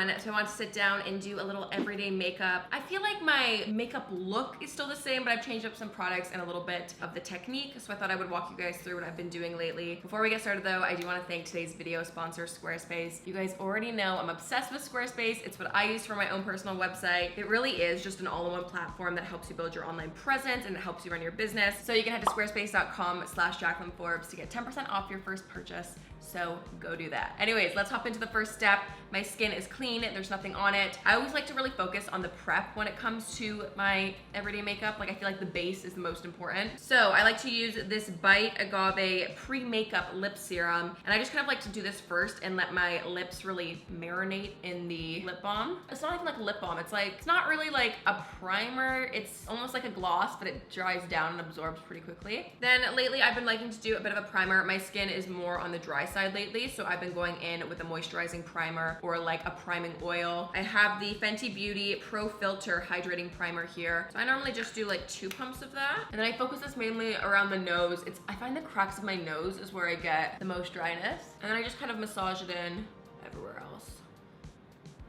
everyone. So I want to sit down and do a little everyday makeup. I feel like my makeup look is still the same, but I've changed up some products and a little bit of the technique. So I thought I would walk you guys through what I've been doing lately. Before we get started though, I do want to thank today's video sponsor, Squarespace. You guys already know I'm obsessed with Squarespace. It's what I use for my own personal website. It really is just an all-in-one platform that helps you build your online presence and it helps you run your business. So you can head to squarespace.com/JacquelineForbes to get 10% off your first purchase. So go do that. Anyways, let's hop into the first step. My skin is clean, there's nothing on it. I always like to really focus on the prep when it comes to my everyday makeup. Like I feel like the base is the most important. So I like to use this Bite Agave pre-makeup lip serum. And I just kind of like to do this first and let my lips really marinate in the lip balm. It's not even like a lip balm. It's not really like a primer. It's almost like a gloss, but it dries down and absorbs pretty quickly. Then lately I've been liking to do a bit of a primer. My skin is more on the dry side lately, so I've been going in with a moisturizing primer or like a priming oil. I have the Fenty Beauty Pro Filter Hydrating Primer here. So I normally just do like 2 pumps of that. And then I focus this mainly around the nose. I find the cracks of my nose is where I get the most dryness. And then I just kind of massage it in everywhere else.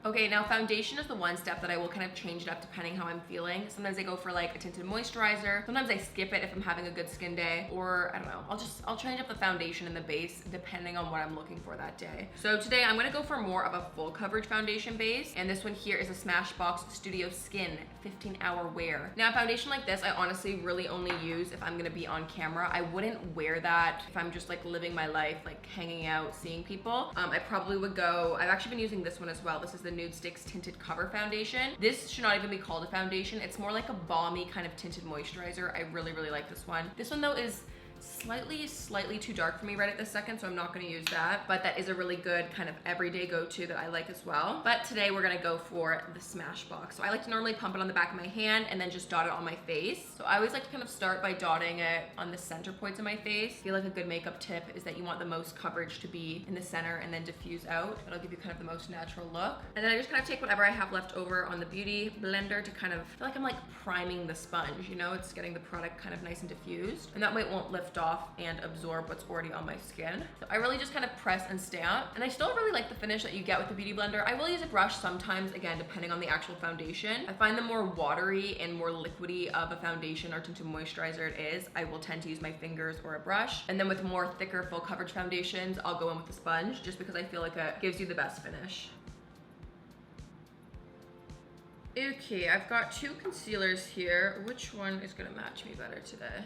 Okay, now foundation is the one step that I will kind of change it up depending how I'm feeling. Sometimes I go for like a tinted moisturizer. Sometimes I skip it if I'm having a good skin day, or I don't know, I'll change up the foundation and the base depending on what I'm looking for that day. So today I'm gonna go for more of a full coverage foundation base, and this one here is a Smashbox Studio Skin 15-hour wear. Now a foundation like this, I honestly really only use if I'm gonna be on camera. I wouldn't wear that if I'm just like living my life, like hanging out, seeing people. I probably would go, I've actually been using this one as well. This is the Nude Sticks Tinted Cover Foundation. This should not even be called a foundation. It's more like a balmy kind of tinted moisturizer. I really, really like this one. This one though is slightly too dark for me right at this second, so I'm not gonna use that, but that is a really good kind of everyday go-to that I like as well. But today we're gonna go for the Smashbox. So I like to normally pump it on the back of my hand and then just dot it on my face. So I always like to kind of start by dotting it on the center points of my face. I feel like a good makeup tip is that you want the most coverage to be in the center and then diffuse out. That'll give you kind of the most natural look. And then I just kind of take whatever I have left over on the beauty blender to kind of feel like I'm like priming the sponge, you know? It's getting the product kind of nice and diffused, and that way it won't lift off and absorb what's already on my skin. So I really just kind of press and stamp, and I still really like the finish that you get with the beauty blender. I will use a brush sometimes, again, depending on the actual foundation. I find the more watery and more liquidy of a foundation or tinted moisturizer it is, I will tend to use my fingers or a brush. And then with more thicker full coverage foundations, I'll go in with a sponge just because I feel like it gives you the best finish. Okay, I've got 2 concealers here. Which one is gonna match me better today?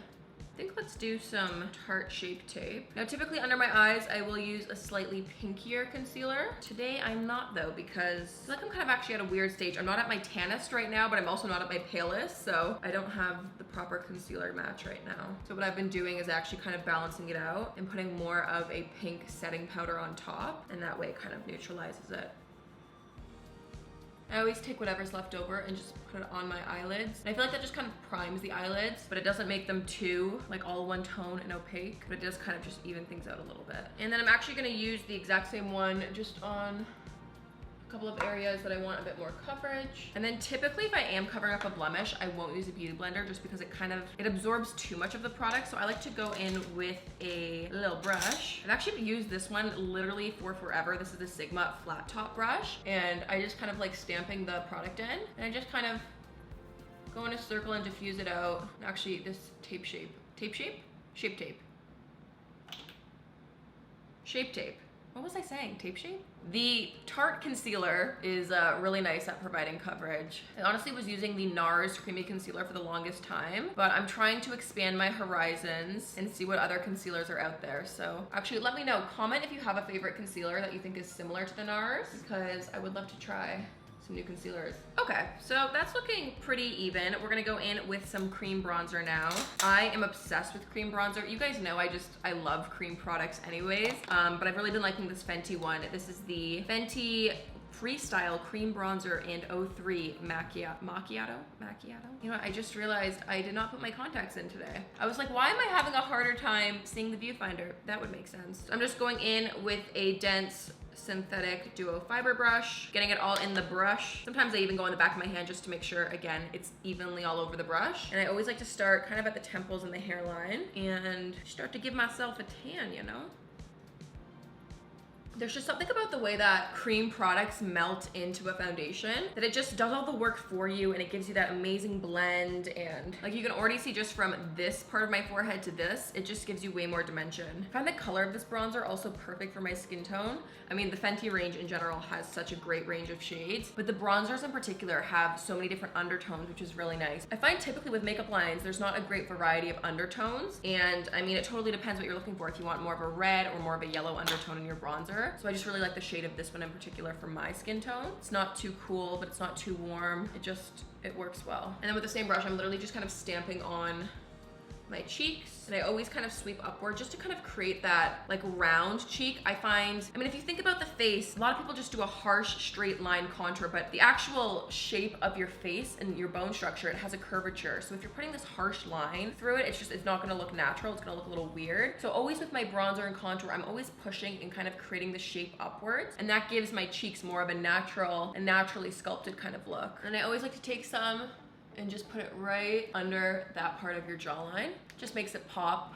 I think let's do some Tarte Shape Tape. Now typically under my eyes, I will use a slightly pinkier concealer. Today I'm not though, because I feel like I'm kind of actually at a weird stage. I'm not at my tannest right now, but I'm also not at my palest, so I don't have the proper concealer match right now. So what I've been doing is actually kind of balancing it out and putting more of a pink setting powder on top, and that way it kind of neutralizes it. I always take whatever's left over and just put it on my eyelids. And I feel like that just kind of primes the eyelids, but it doesn't make them too like all one tone and opaque, but it does kind of just even things out a little bit. And then I'm actually gonna use the exact same one just on a couple of areas that I want a bit more coverage. And then typically if I am covering up a blemish, I won't use a beauty blender just because it absorbs too much of the product. So I like to go in with a little brush. I've actually used this one literally for forever. This is the Sigma flat top brush. And I just kind of like stamping the product in, and I just kind of go in a circle and diffuse it out. Actually, this shape tape. What was I saying? Tape shape? The Tarte concealer is really nice at providing coverage. I honestly was using the NARS creamy concealer for the longest time, but I'm trying to expand my horizons and see what other concealers are out there. So actually let me know, comment if you have a favorite concealer that you think is similar to the NARS, because I would love to try some new concealers. Okay, so that's looking pretty even. We're gonna go in with some cream bronzer now. I am obsessed with cream bronzer. You guys know I love cream products anyways, but I've really been liking this Fenty one. This is the Fenty Freestyle Cream Bronzer and 03 Macchiato. You know what, I just realized I did not put my contacts in today. I was like, why am I having a harder time seeing the viewfinder? That would make sense. I'm just going in with a dense synthetic duo fiber brush, getting it all in the brush. Sometimes I even go on the back of my hand just to make sure, again, it's evenly all over the brush. And I always like to start kind of at the temples and the hairline and start to give myself a tan, you know? There's just something about the way that cream products melt into a foundation that it just does all the work for you, and it gives you that amazing blend. And like you can already see just from this part of my forehead to this, it just gives you way more dimension. I find the color of this bronzer also perfect for my skin tone. I mean, the Fenty range in general has such a great range of shades, but the bronzers in particular have so many different undertones, which is really nice. I find typically with makeup lines, there's not a great variety of undertones. And I mean, it totally depends what you're looking for. If you want more of a red or more of a yellow undertone in your bronzer. So I just really like the shade of this one in particular for my skin tone. It's not too cool, but it's not too warm. It works well. And then with the same brush, I'm literally just kind of stamping on my cheeks, and I always kind of sweep upward just to kind of create that like round cheek. I mean, if you think about the face, a lot of people just do a harsh straight line contour, but the actual shape of your face and your bone structure, it has a curvature. So if you're putting this harsh line through it, it's not gonna look natural. It's gonna look a little weird. So always with my bronzer and contour, I'm always pushing and kind of creating the shape upwards, and that gives my cheeks more of a natural and naturally sculpted kind of look. And I always like to take some and just put it right under that part of your jawline. Just makes it pop.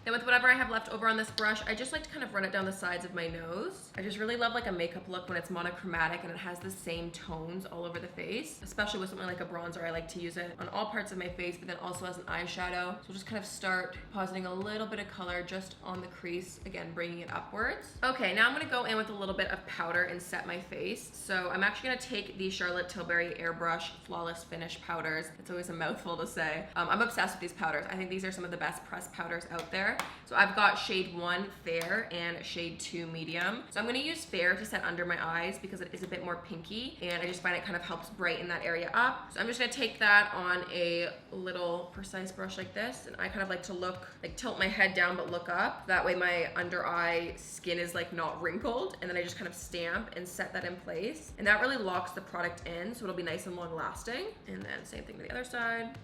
Then with whatever I have left over on this brush, I just like to kind of run it down the sides of my nose. I just really love like a makeup look when it's monochromatic and it has the same tones all over the face. Especially with something like a bronzer, I like to use it on all parts of my face, but then also as an eyeshadow. So we'll just kind of start depositing a little bit of color just on the crease, again, bringing it upwards. Okay, now I'm gonna go in with a little bit of powder and set my face. So I'm actually gonna take the Charlotte Tilbury Airbrush Flawless Finish powders. It's always a mouthful to say. I'm obsessed with these powders. I think these are some of the best pressed powders out there. So I've got shade 1 Fair and shade 2 Medium. So I'm gonna use Fair to set under my eyes because it is a bit more pinky, and I just find it kind of helps brighten that area up. So I'm just gonna take that on a little precise brush like this, and I kind of like to tilt my head down but look up. That way my under eye skin is like not wrinkled, and then I just kind of stamp and set that in place. And that really locks the product in, so it'll be nice and long lasting. And then same thing to the other side.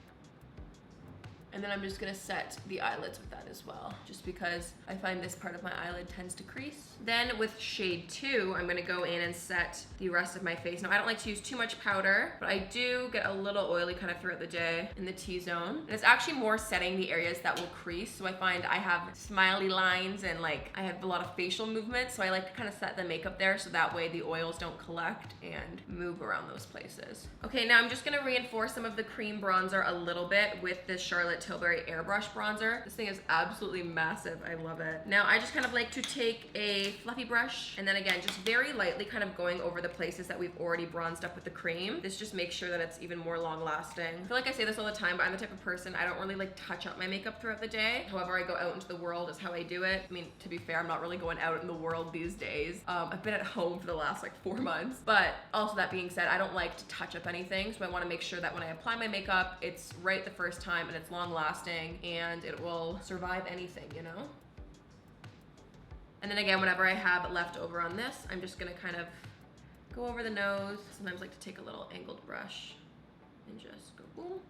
And then I'm just gonna set the eyelids with that as well, just because I find this part of my eyelid tends to crease. Then with shade 2, I'm gonna go in and set the rest of my face. Now I don't like to use too much powder, but I do get a little oily kind of throughout the day in the T-zone. And it's actually more setting the areas that will crease. So I find I have smiley lines and like I have a lot of facial movement. So I like to kind of set the makeup there so that way the oils don't collect and move around those places. Okay, now I'm just gonna reinforce some of the cream bronzer a little bit with this Charlotte Tilbury Airbrush bronzer. This thing is absolutely massive. I love it. Now I just kind of like to take a fluffy brush and then again just very lightly kind of going over the places that we've already bronzed up with the cream. This just makes sure that it's even more long lasting. I feel like I say this all the time, but I'm the type of person, I don't really like touch up my makeup throughout the day. However I go out into the world is how I do it. I mean, to be fair, I'm not really going out in the world these days. I've been at home for the last like 4 months, but also that being said, I don't like to touch up anything. So I want to make sure that when I apply my makeup, it's right the first time and it's long lasting and it will survive anything, you know? And then again, whatever I have left over on this, I'm just gonna kind of go over the nose. Sometimes I like to take a little angled brush and just go boom,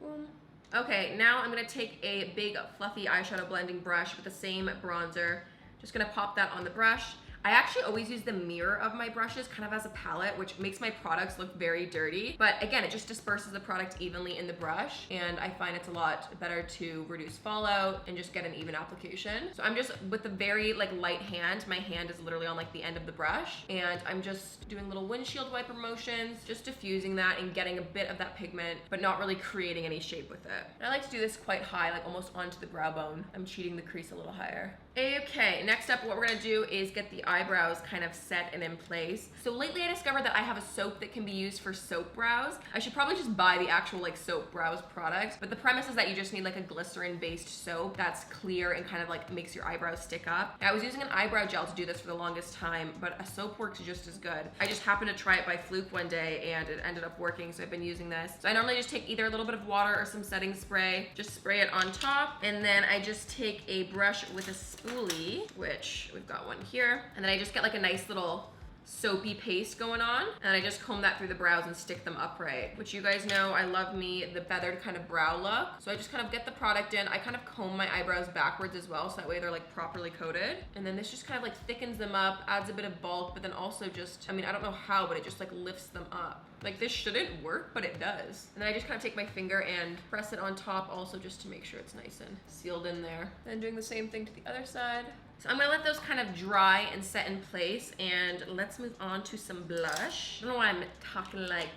boom. Okay, now I'm gonna take a big fluffy eyeshadow blending brush with the same bronzer. Just gonna pop that on the brush. I actually always use the mirror of my brushes kind of as a palette, which makes my products look very dirty. But again, it just disperses the product evenly in the brush. And I find it's a lot better to reduce fallout and just get an even application. So I'm just, with a very like light hand, my hand is literally on like the end of the brush. And I'm just doing little windshield wiper motions, just diffusing that and getting a bit of that pigment, but not really creating any shape with it. And I like to do this quite high, like almost onto the brow bone. I'm cheating the crease a little higher. Okay, next up, what we're gonna do is get the eyebrows kind of set and in place. So lately I discovered that I have a soap that can be used for soap brows. I should probably just buy the actual like soap brows product, but the premise is that you just need like a glycerin based soap that's clear and kind of like makes your eyebrows stick up. I was using an eyebrow gel to do this for the longest time, but a soap works just as good. I just happened to try it by fluke one day and it ended up working, so I've been using this. So I normally just take either a little bit of water or some setting spray, just spray it on top, and then I just take a brush with a spoolie, which we've got one here, and then I just get like a nice little soapy paste going on, and I just comb that through the brows and stick them upright, which you guys know I love me the feathered kind of brow look. So I just kind of get the product in. I kind of comb my eyebrows backwards as well, so that way they're like properly coated, and then this just kind of like thickens them up, adds a bit of bulk, but then also just, I mean, I don't know how, but it just like lifts them up. Like this shouldn't work, but it does. And then I just kind of take my finger and press it on top also just to make sure it's nice and sealed in there. Then doing the same thing to the other side. So I'm gonna let those kind of dry and set in place, and let's move on to some blush. I don't know why I'm talking like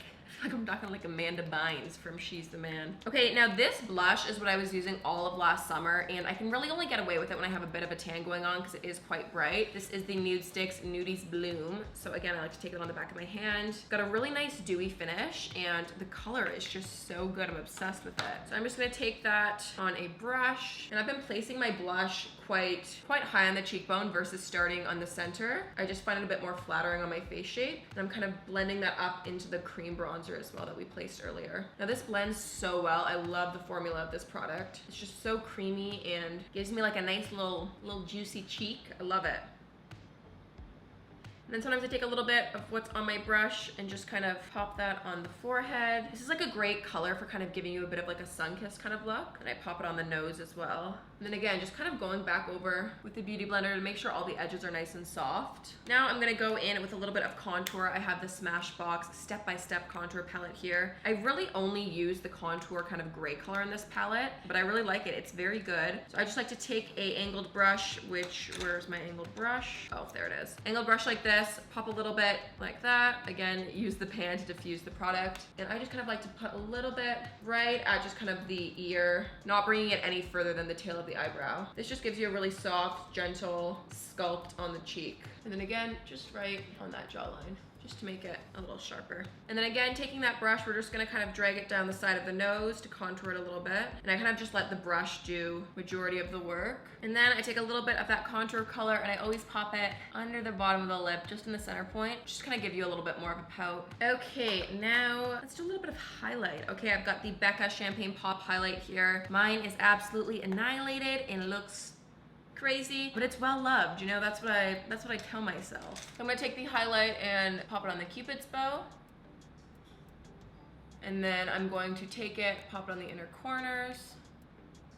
I'm talking like Amanda Bynes from She's the Man. Okay, now this blush is what I was using all of last summer, and I can really only get away with it when I have a bit of a tan going on because it is quite bright. This is the Nude Sticks Nudies Bloom. So again, I like to take it on the back of my hand. Got a really nice dewy finish, and the color is just so good. I'm obsessed with it. So I'm just gonna take that on a brush, and I've been placing my blush quite high on the cheekbone versus starting on the center. I just find it a bit more flattering on my face shape, and I'm kind of blending that up into the cream bronzer as well that we placed earlier. Now this blends so well. I love the formula of this product. It's just so creamy and gives me like a nice little juicy cheek. I love it. And then sometimes I take a little bit of what's on my brush and just kind of pop that on the forehead. This is like a great color for kind of giving you a bit of like a sun-kissed kind of look. And I pop it on the nose as well. And then again, just kind of going back over with the Beauty Blender to make sure all the edges are nice and soft. Now I'm gonna go in with a little bit of contour. I have the Smashbox step-by-step contour palette here. I really only use the contour kind of gray color in this palette, but I really like it. It's very good. So I just like to take a angled brush, where's my angled brush? Oh, there it is. Angled brush like this, pop a little bit like that. Again, use the pan to diffuse the product. And I just kind of like to put a little bit right at just kind of the ear, not bringing it any further than the tail of the eyebrow. This just gives you a really soft, gentle sculpt on the cheek. And then again, just right on that jawline, just to make it a little sharper. And then again, taking that brush, we're just gonna kind of drag it down the side of the nose to contour it a little bit. And I kind of just let the brush do majority of the work. And then I take a little bit of that contour color and I always pop it under the bottom of the lip, just in the center point, just kind of give you a little bit more of a pout. Okay, now let's do a little bit of highlight. Okay, I've got the Becca Champagne Pop highlight here. Mine is absolutely annihilated and looks crazy, but it's well loved. You know, that's what I tell myself. I'm gonna take the highlight and pop it on the Cupid's bow. And then I'm going to take it, pop it on the inner corners.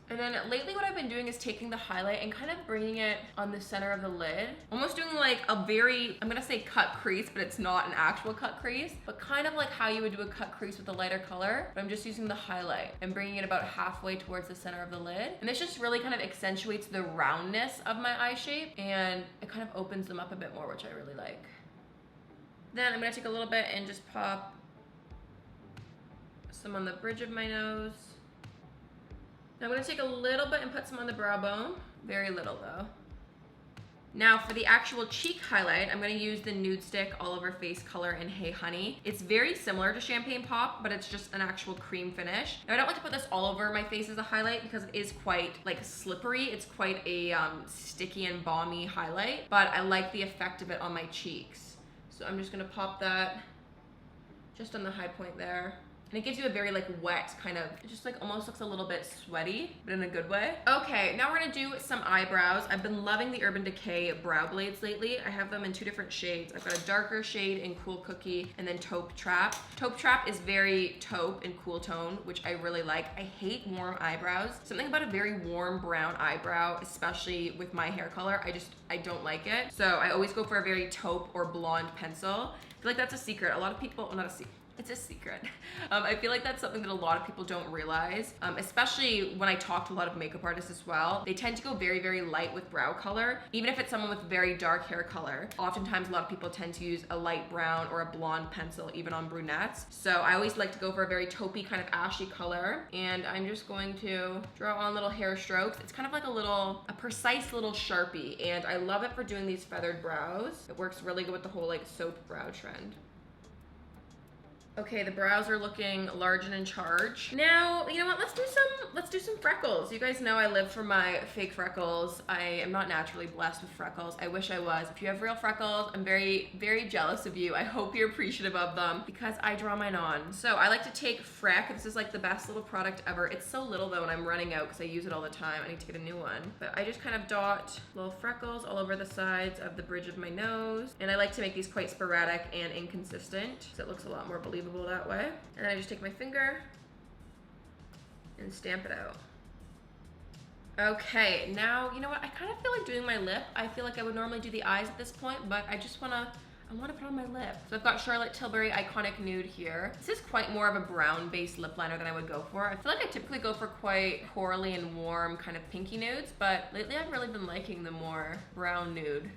And then lately what I've been doing is taking the highlight and kind of bringing it on the center of the lid. Almost doing like a very, I'm gonna say cut crease, but it's not an actual cut crease, but kind of like how you would do a cut crease with a lighter color. But I'm just using the highlight and bringing it about halfway towards the center of the lid. And this just really kind of accentuates the roundness of my eye shape, and it kind of opens them up a bit more, which I really like. Then I'm gonna take a little bit and just pop some on the bridge of my nose. Now I'm gonna take a little bit and put some on the brow bone. Very little though. Now for the actual cheek highlight, I'm gonna use the Nude Stick All Over Face color in Hey Honey. It's very similar to Champagne Pop, but it's just an actual cream finish. Now I don't like to put this all over my face as a highlight because it is quite like slippery. It's quite a sticky and balmy highlight, but I like the effect of it on my cheeks. So I'm just gonna pop that just on the high point there. And it gives you a very like wet kind of, it just like almost looks a little bit sweaty, but in a good way. Okay, now we're gonna do some eyebrows. I've been loving the Urban Decay brow blades lately. I have them in 2 different shades. I've got a darker shade in Cool Cookie and then Taupe Trap. Taupe Trap is very taupe and cool tone, which I really like. I hate warm eyebrows. Something about a very warm brown eyebrow, especially with my hair color, I don't like it. So I always go for a very taupe or blonde pencil. I feel like that's a secret. A lot of people, well, not a secret. It's a secret. I feel like that's something that a lot of people don't realize, especially when I talk to a lot of makeup artists as well. They tend to go very, very light with brow color, even if it's someone with very dark hair color. Oftentimes, a lot of people tend to use a light brown or a blonde pencil, even on brunettes. So I always like to go for a very taupey kind of ashy color. And I'm just going to draw on little hair strokes. It's kind of like a precise little Sharpie. And I love it for doing these feathered brows. It works really good with the whole like soap brow trend. Okay, the brows are looking large and in charge. Now, you know what, let's do some freckles. You guys know I live for my fake freckles. I am not naturally blessed with freckles. I wish I was. If you have real freckles, I'm very, very jealous of you. I hope you're appreciative of them because I draw mine on. So I like to take Freck. This is like the best little product ever. It's so little though and I'm running out because I use it all the time. I need to get a new one. But I just kind of dot little freckles all over the sides of the bridge of my nose. And I like to make these quite sporadic and inconsistent so it looks a lot more believable that way. And then I just take my finger and stamp it out. Okay, now, you know what? I kind of feel like doing my lip. I feel like I would normally do the eyes at this point, but I I want to put on my lip. So I've got Charlotte Tilbury Iconic Nude here. This is quite more of a brown-based lip liner than I would go for. I feel like I typically go for quite corally and warm kind of pinky nudes, but lately I've really been liking the more brown nude.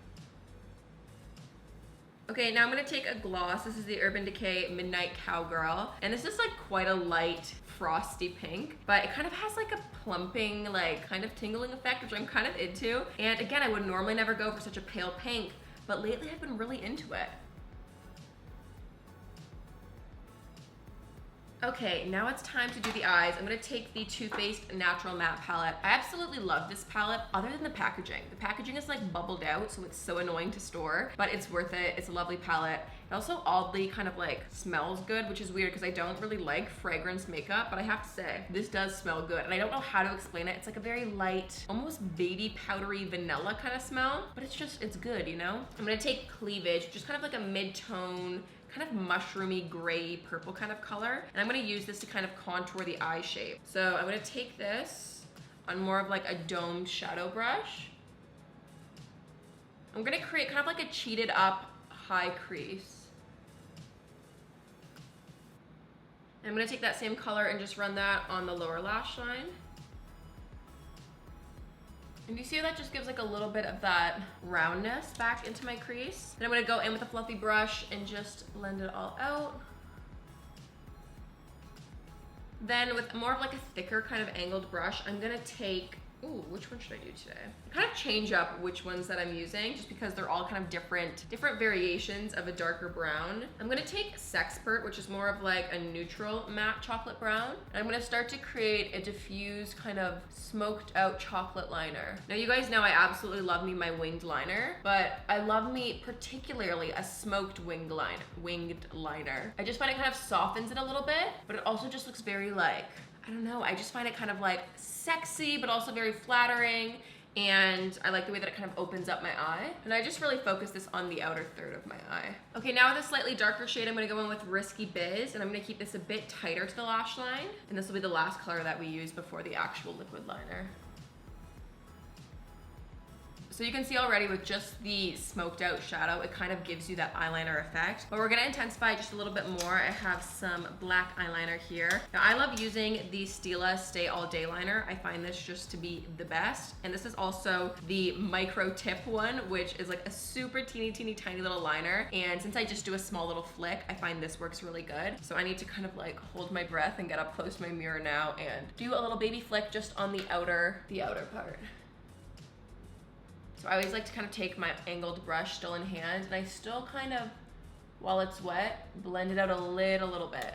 Okay, now I'm gonna take a gloss. This is the Urban Decay Midnight Cowgirl. And this is like quite a light, frosty pink, but it kind of has like a plumping, like kind of tingling effect, which I'm kind of into. And again, I would normally never go for such a pale pink, but lately I've been really into it. Okay, now it's time to do the eyes. I'm gonna take the Too Faced Natural Matte Palette. I absolutely love this palette, other than the packaging. The packaging is like bubbled out, so it's so annoying to store, but it's worth it. It's a lovely palette. It also oddly kind of like smells good, which is weird because I don't really like fragrance makeup, but I have to say, this does smell good. And I don't know how to explain it. It's like a very light, almost baby powdery vanilla kind of smell, but it's good, you know? I'm gonna take Cleavage, which is kind of like a mid-tone, kind of mushroomy gray purple kind of color. And I'm gonna use this to kind of contour the eye shape. So I'm gonna take this on more of like a domed shadow brush. I'm gonna create kind of like a cheated up high crease. I'm gonna take that same color and just run that on the lower lash line. And you see how that just gives like a little bit of that roundness back into my crease. Then I'm gonna go in with a fluffy brush and just blend it all out. Then with more of like a thicker kind of angled brush, I'm gonna take, ooh, which one should I do today? Kind of change up which ones that I'm using just because they're all kind of different variations of a darker brown. I'm gonna take Sexpert, which is more of like a neutral matte chocolate brown. And I'm gonna start to create a diffused kind of smoked out chocolate liner. Now you guys know I absolutely love me my winged liner, but I love me particularly a smoked winged liner. I just find it kind of softens it a little bit, but it also just looks very like, I don't know, I just find it kind of like sexy, but also very flattering. And I like the way that it kind of opens up my eye. And I just really focus this on the outer third of my eye. Okay, now with a slightly darker shade, I'm gonna go in with Risky Biz, and I'm gonna keep this a bit tighter to the lash line. And this will be the last color that we use before the actual liquid liner. So you can see already with just the smoked out shadow, it kind of gives you that eyeliner effect. But we're gonna intensify just a little bit more. I have some black eyeliner here. Now I love using the Stila Stay All Day liner. I find this just to be the best. And this is also the micro tip one, which is like a super teeny tiny little liner. And since I just do a small little flick, I find this works really good. So I need to kind of like hold my breath and get up close to my mirror now and do a little baby flick just on the outer part. So I always like to kind of take my angled brush still in hand, and I still kind of, while it's wet, blend it out a little bit.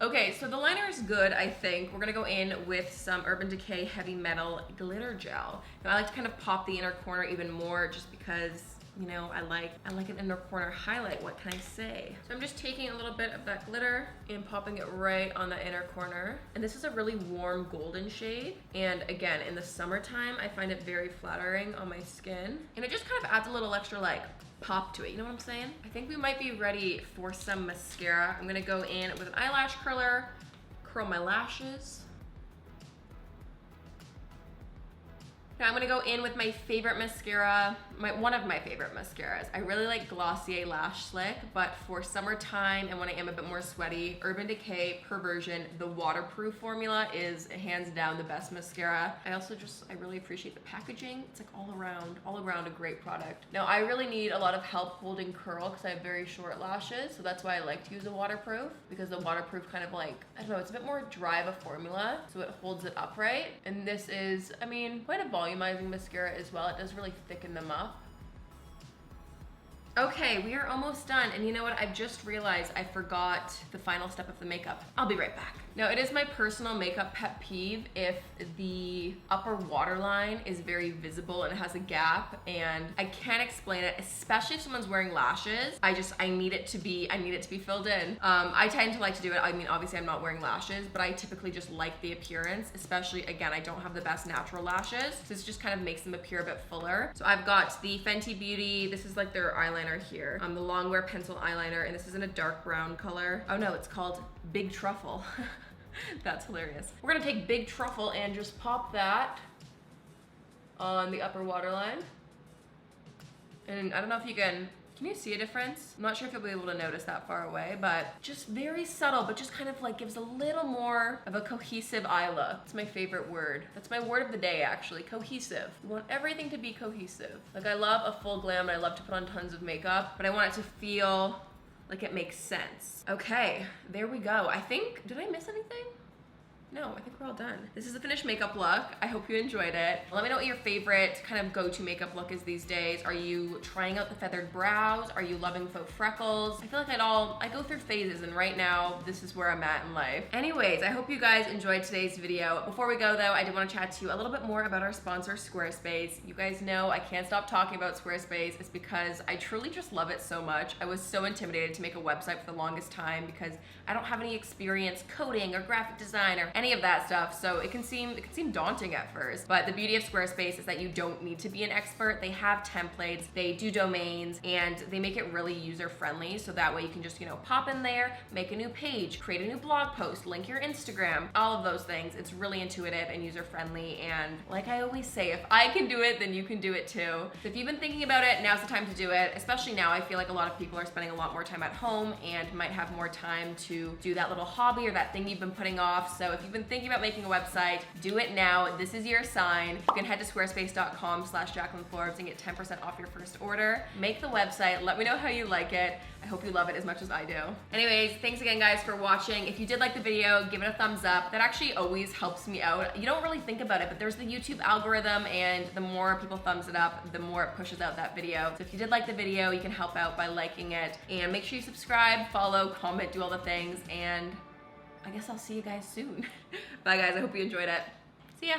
Okay, so the liner is good, I think. We're gonna go in with some Urban Decay Heavy Metal Glitter Gel. Now I like to kind of pop the inner corner even more just because, you know, I like an inner corner highlight, what can I say? So I'm just taking a little bit of that glitter and popping it right on the inner corner. And this is a really warm golden shade. And again, in the summertime, I find it very flattering on my skin. And it just kind of adds a little extra like pop to it, you know what I'm saying? I think we might be ready for some mascara. I'm gonna go in with an eyelash curler, curl my lashes. Now I'm gonna go in with my favorite mascara, one of my favorite mascaras. I really like Glossier Lash Slick, but for summertime and when I am a bit more sweaty, Urban Decay Perversion, the waterproof formula is hands down the best mascara. I really appreciate the packaging. It's like all around a great product. Now I really need a lot of help holding curl because I have very short lashes, so that's why I like to use a waterproof, because the waterproof kind of like, I don't know, it's a bit more dry of a formula, so it holds it upright. And this is, I mean, quite a volumizing mascara as well. It does really thicken them up. Okay, we are almost done, and you know what? I've just realized I forgot the final step of the makeup. I'll be right back. Now, it is my personal makeup pet peeve if the upper waterline is very visible and it has a gap, and I can't explain it, especially if someone's wearing lashes. I need it to be filled in. I tend to like to do it. I mean, obviously I'm not wearing lashes, but I typically just like the appearance, especially, again, I don't have the best natural lashes, so this just kind of makes them appear a bit fuller. So I've got the Fenty Beauty, this is like their eyeliner here, the Longwear pencil eyeliner, and this is in a dark brown color. Oh no, it's called Big Truffle. That's hilarious. We're gonna take Big Truffle and just pop that on the upper waterline. And I don't know if you can you see a difference? I'm not sure if you'll be able to notice that far away, but just very subtle, but just kind of like gives a little more of a cohesive eye look. It's my favorite word. That's my word of the day, actually, cohesive. You want everything to be cohesive. Like, I love a full glam and I love to put on tons of makeup, but I want it to feel like it makes sense. Okay, there we go. I think, did I miss anything? No, I think we're all done. This is the finished makeup look. I hope you enjoyed it. Let me know what your favorite kind of go-to makeup look is these days. Are you trying out the feathered brows? Are you loving faux freckles? I feel like I go through phases, and right now, this is where I'm at in life. Anyways, I hope you guys enjoyed today's video. Before we go though, I did want to chat to you a little bit more about our sponsor, Squarespace. You guys know I can't stop talking about Squarespace. It's because I truly just love it so much. I was so intimidated to make a website for the longest time because I don't have any experience coding or graphic design or any of that stuff, so it can seem daunting at first. But the beauty of Squarespace is that you don't need to be an expert. They have templates, they do domains, and they make it really user-friendly, so that way you can just, you know, pop in there, make a new page, create a new blog post, link your Instagram, all of those things. It's really intuitive and user-friendly, and like I always say, if I can do it, then you can do it too. So if you've been thinking about it, now's the time to do it. Especially now, I feel like a lot of people are spending a lot more time at home and might have more time to do that little hobby or that thing you've been putting off. So if you've been thinking about making a website, do it now. This is your sign. You can head to squarespace.com/JacquelineForbes and get 10% off your first order. Make the website. Let me know how you like it. I hope you love it as much as I do. Anyways, thanks again guys for watching. If you did like the video, give it a thumbs up. That actually always helps me out. You don't really think about it, but there's the YouTube algorithm, and the more people thumbs it up, the more it pushes out that video. So if you did like the video, you can help out by liking it, and make sure you subscribe, follow, comment, do all the things, and I guess I'll see you guys soon. Bye guys, I hope you enjoyed it. See ya.